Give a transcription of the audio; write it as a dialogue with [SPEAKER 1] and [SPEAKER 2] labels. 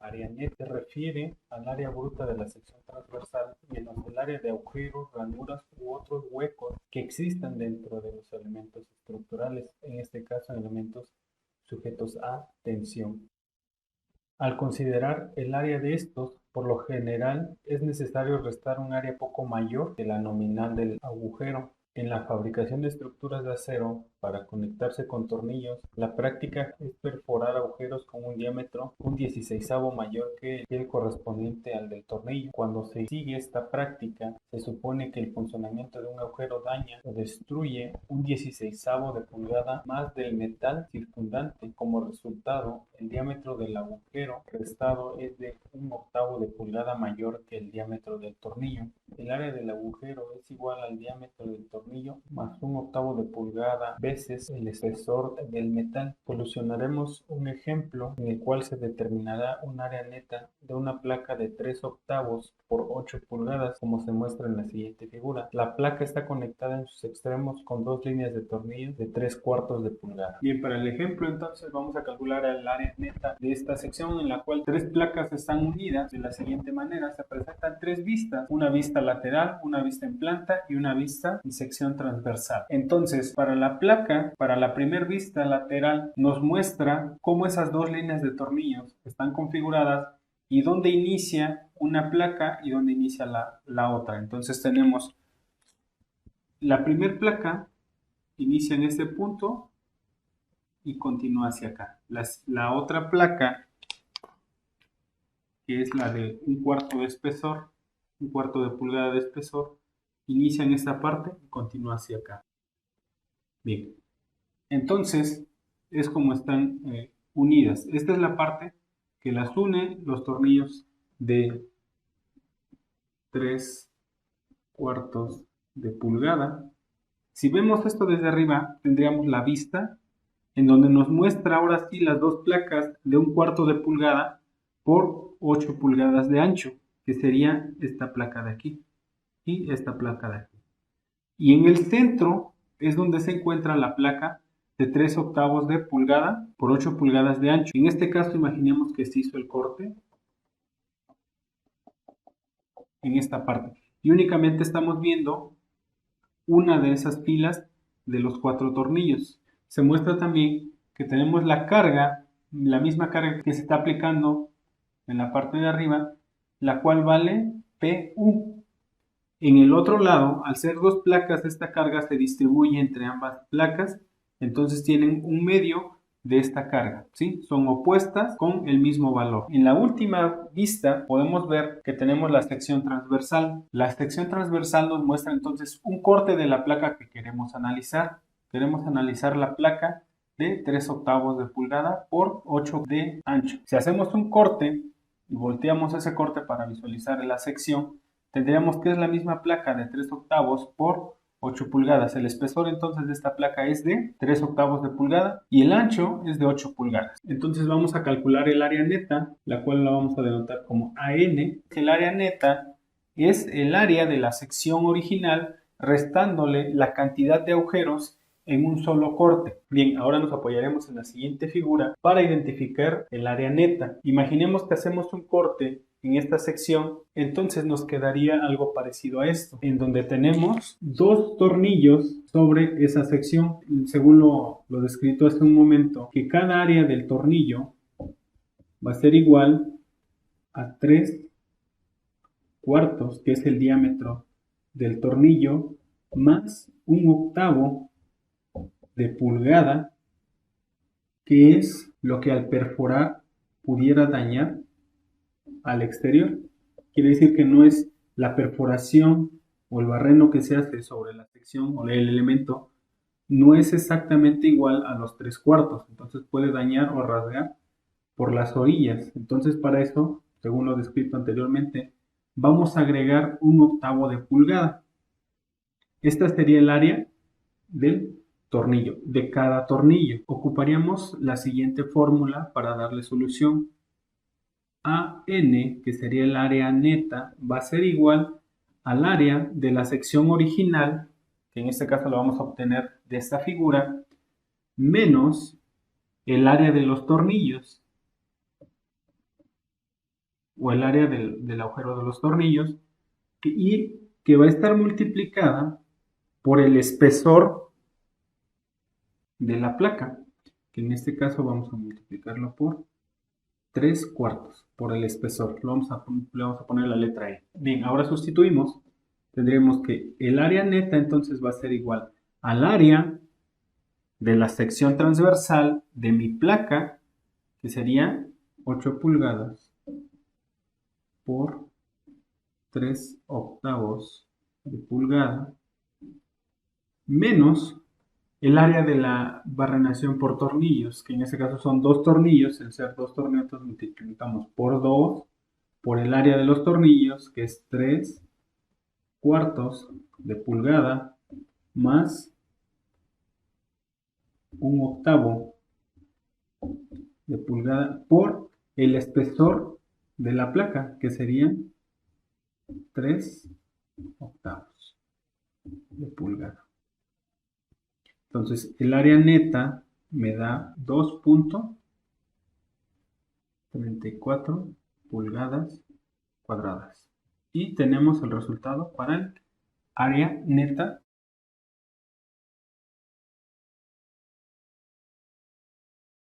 [SPEAKER 1] Área neta se refiere al área bruta de la sección transversal, menos el área de agujeros, ranuras u otros huecos que existan dentro de los elementos estructurales, en este caso elementos sujetos a tensión. Al considerar el área de estos, por lo general es necesario restar un área poco mayor que la nominal del agujero. En la fabricación de estructuras de acero para conectarse con tornillos, la práctica es perforar agujeros con un diámetro un 16avo mayor que el correspondiente al del tornillo. Cuando se sigue esta práctica, se supone que el funcionamiento de un agujero daña o destruye un 16avo de pulgada más del metal circundante. Como resultado, el diámetro del agujero restado es de un octavo de pulgada mayor que el diámetro del tornillo. El área del agujero es igual al diámetro del tornillo más un octavo de pulgada veces el espesor del metal. Solucionaremos un ejemplo en el cual se determinará un área neta de una placa de 3 octavos por 8 pulgadas, como se muestra en la siguiente figura. La placa está conectada en sus extremos con dos líneas de tornillo de 3/4 de pulgada. Bien, para el ejemplo entonces vamos a calcular el área neta de esta sección en la cual tres placas están unidas de la siguiente manera. Se presentan tres vistas, una vista lateral, una vista en planta y una vista en sección transversal. Entonces, para la placa, para la primera vista lateral, nos muestra cómo esas dos líneas de tornillos están configuradas y dónde inicia una placa y dónde inicia la otra. Entonces tenemos la primera placa inicia en este punto y continúa hacia acá. La otra placa, que es la de un cuarto de espesor, un cuarto de pulgada de espesor, inicia en esta parte y continúa hacia acá. Bien, entonces es como están unidas. Esta es la parte que las une los tornillos de 3/4 de pulgada. Si vemos esto desde arriba, tendríamos la vista en donde nos muestra ahora sí las dos placas de un cuarto de pulgada por 8 pulgadas de ancho, que sería esta placa de aquí y esta placa de aquí. Y en el centro es donde se encuentra la placa de 3 octavos de pulgada por 8 pulgadas de ancho. En este caso imaginemos que se hizo el corte en esta parte y únicamente estamos viendo una de esas filas de los 4 tornillos. Se muestra también que tenemos la carga, la misma carga que se está aplicando en la parte de arriba, la cual vale PU. En el otro lado, al ser dos placas, esta carga se distribuye entre ambas placas, entonces tienen un medio de esta carga, ¿sí? Son opuestas con el mismo valor. En la última vista podemos ver que tenemos la sección transversal. La sección transversal nos muestra entonces un corte de la placa que queremos analizar. Queremos analizar la placa de 3 octavos de pulgada por 8 de ancho. Si hacemos un corte y volteamos ese corte para visualizar la sección, tendríamos que es la misma placa de 3 octavos por 8 pulgadas. El espesor entonces de esta placa es de 3 octavos de pulgada y el ancho es de 8 pulgadas. Entonces vamos a calcular el área neta, la cual la vamos a denotar como AN. El área neta es el área de la sección original restándole la cantidad de agujeros en un solo corte. Bien, ahora nos apoyaremos en la siguiente figura para identificar el área neta. Imaginemos que hacemos un corte en esta sección, entonces nos quedaría algo parecido a esto, en donde tenemos dos tornillos sobre esa sección, según lo descrito hace un momento, que cada área del tornillo va a ser igual a 3/4, que es el diámetro del tornillo, más un octavo de pulgada, que es lo que al perforar pudiera dañar al exterior. Quiere decir que no es la perforación o el barreno que se hace sobre la sección o el elemento, no es exactamente igual a los 3/4, entonces puede dañar o rasgar por las orillas. Entonces para eso, según lo descrito anteriormente, vamos a agregar un octavo de pulgada. Esta sería el área del tornillo. De cada tornillo ocuparíamos la siguiente fórmula para darle solución. AN, que sería el área neta, va a ser igual al área de la sección original, que en este caso lo vamos a obtener de esta figura, menos el área de los tornillos. o el área del agujero de los tornillos, y que va a estar multiplicada por el espesor de la placa, que en este caso vamos a multiplicarlo por 3/4, por el espesor. Le vamos a poner la letra E. Bien, ahora sustituimos. Tendremos que el área neta entonces va a ser igual al área de la sección transversal de mi placa, que sería 8 pulgadas por 3/8 de pulgada, menos el área de la barrenación por tornillos, que en este caso son 2 tornillos. Al ser 2 tornillos multiplicamos por 2 por el área de los tornillos, que es 3/4 de pulgada, más 1/8 de pulgada por el espesor de la placa, que serían 3/8 de pulgada. Entonces, el área neta me da 2.34 pulgadas cuadradas. Y tenemos el resultado para el área neta